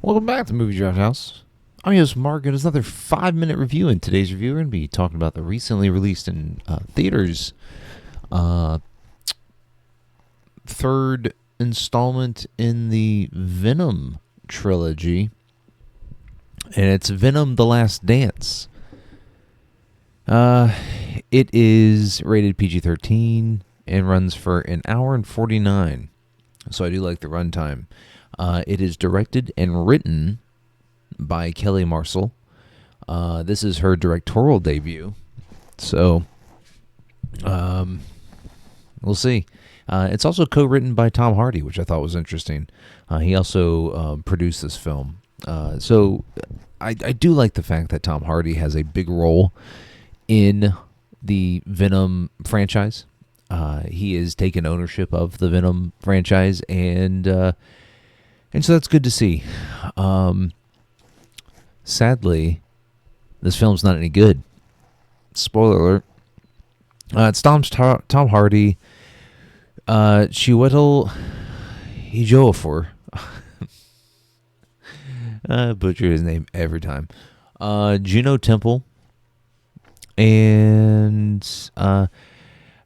Welcome back to Movie Draft House. I'm your host, Mark, and it's another 5-minute review. In today's review, we're going to be talking about the recently released in theaters third installment in the Venom trilogy, and it's Venom: The Last Dance. It is rated PG-13 and runs for an hour and 49, so I do like the runtime. It is directed and written by Kelly Marcel. This is her directorial debut, so we'll see. It's also co-written by Tom Hardy, which I thought was interesting. He also produced this film. So I do like the fact that Tom Hardy has a big role in the Venom franchise. He has taken ownership of the Venom franchise, and so that's good to see. Sadly, this film's not any good. Spoiler alert. It stars Tom Hardy, Chiwetel Ejiofor. I butcher his name every time. Juno Temple, and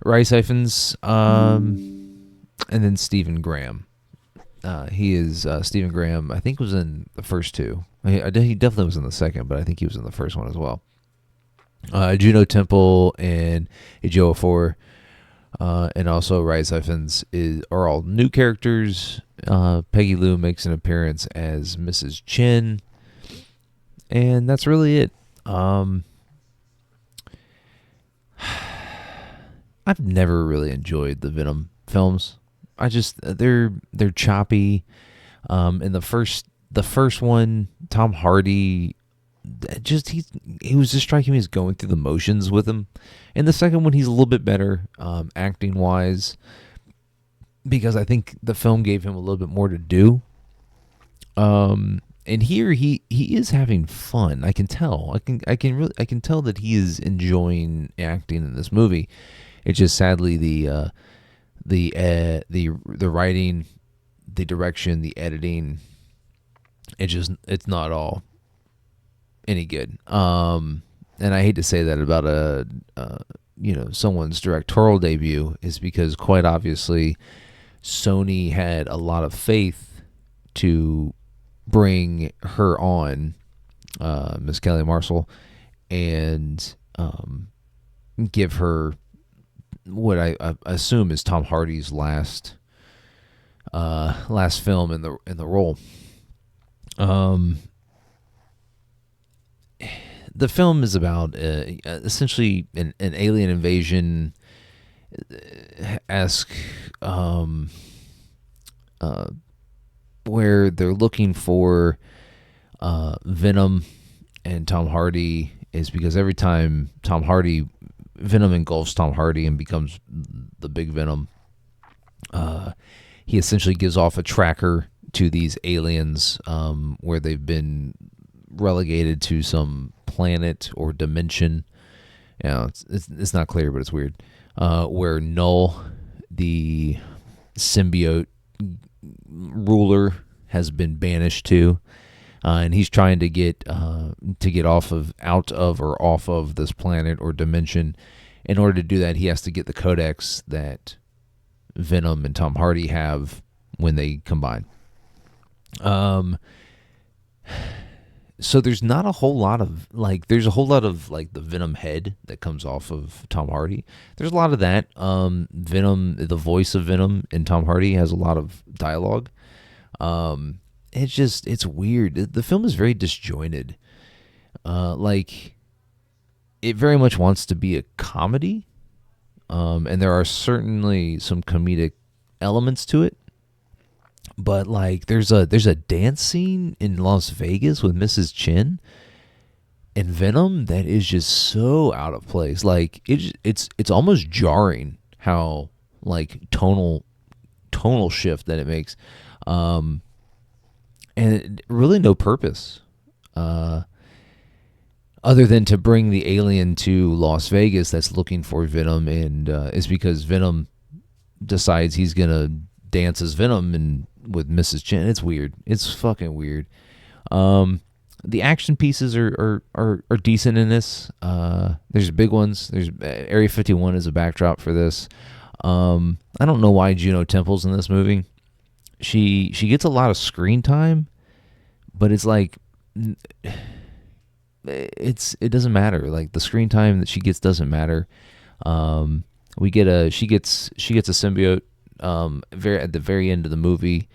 Rice Hyphens, and then Stephen Graham. He is Stephen Graham. I think was in the first two. He definitely was in the second, but I think he was in the first one as well. Juno Temple and Ejiofor, and also Rice Hyphens are all new characters. Peggy Lou makes an appearance as Mrs. Chin, and that's really it. I've never really enjoyed the Venom films. They're choppy. In the first one, Tom Hardy he was just striking me as going through the motions with him. In the second one, he's a little bit better acting wise, because I think the film gave him a little bit more to do. And here he is having fun. I can tell. I can tell that he is enjoying acting in this movie. It's just sadly the writing, the direction, the editing, it's not all any good. And I hate to say that about someone's directorial debut, is because quite obviously Sony had a lot of faith to bring her on, Miss Kelly Marcel, and give her what I assume is Tom Hardy's last film in the role. The film is about essentially an alien invasion esque, where they're looking for Venom, and Tom Hardy is, because every time Venom engulfs Tom Hardy and becomes the big Venom, he essentially gives off a tracker to these aliens, where they've been relegated to some planet or dimension. It's not clear, but it's weird. Where Null, the symbiote ruler, has been banished to, and he's trying to get out of this planet or dimension. In order to do that, he has to get the codex that Venom and Tom Hardy have when they combine. So there's not a whole lot of there's a whole lot of the Venom head that comes off of Tom Hardy. There's a lot of that. Venom, the voice of Venom in Tom Hardy, has a lot of dialogue. It's weird. The film is very disjointed. It very much wants to be a comedy. And there are certainly some comedic elements to it. But there's a dance scene in Las Vegas with Mrs. Chin and Venom that is just so out of place. It's almost jarring how tonal shift that it makes, and really no purpose, other than to bring the alien to Las Vegas that's looking for Venom, and it's because Venom decides he's gonna dance as Venom and with Mrs. Chin. It's weird. It's fucking weird. The action pieces are decent in this. There's big ones. There's Area 51 is a backdrop for this. I don't know why Juno Temple's in this movie. She gets a lot of screen time, but it's like it doesn't matter. Like the screen time that she gets doesn't matter. She gets a symbiote at the very end of the movie,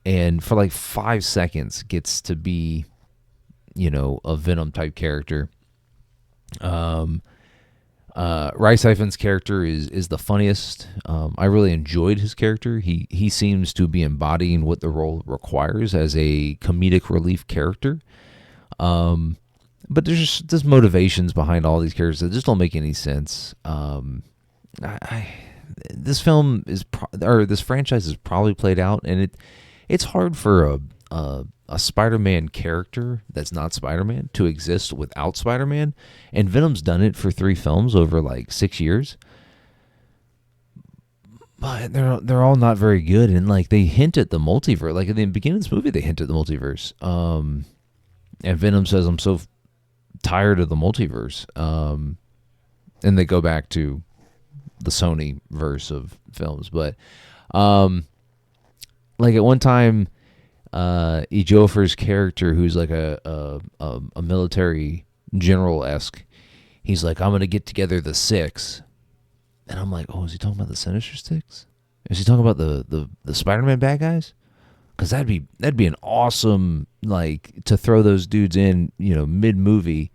and for like 5 seconds gets to be, a Venom type character. Rhys-Ifans' character is the funniest. I really enjoyed his character. He seems to be embodying what the role requires as a comedic relief character. But there's motivations behind all these characters that just don't make any sense. This film this franchise is probably played out, and it's hard for a Spider-Man character that's not Spider-Man to exist without Spider-Man, and Venom's done it for 3 films over like 6 years. But they're all not very good, and like they hint at the multiverse. Like at the beginning of this movie, they hint at the multiverse. And Venom says, "I'm so tired of the multiverse," and they go back to the Sony verse of films. But like at one time, Ejiofer's character, who's like a military general-esque, he's like, "I'm gonna get together the 6," and I'm like, "Oh, is he talking about the Sinister Six? Is he talking about the Spider-Man bad guys? Because that'd be an awesome, like, to throw those dudes in, mid-movie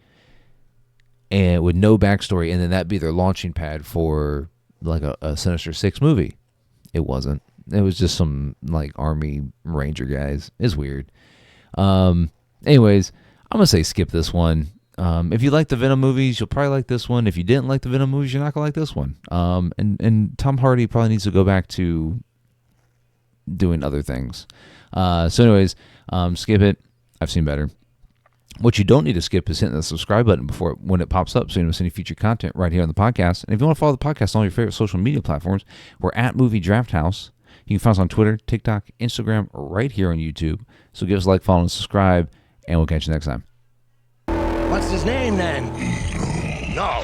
and with no backstory, and then that'd be their launching pad for like a Sinister Six movie." It wasn't. It was just some like Army Ranger guys. It's weird. Anyways, I'm gonna say skip this one. If you like the Venom movies, you'll probably like this one. If you didn't like the Venom movies, you're not gonna like this one. And Tom Hardy probably needs to go back to doing other things. So anyways, skip it. I've seen better. What you don't need to skip is hitting the subscribe button when it pops up, so you don't miss any future content right here on the podcast. And if you want to follow the podcast on all your favorite social media platforms, we're at Movie Draft House. You can find us on Twitter, TikTok, Instagram, right here on YouTube. So give us a like, follow, and subscribe, and we'll catch you next time. What's his name then? No.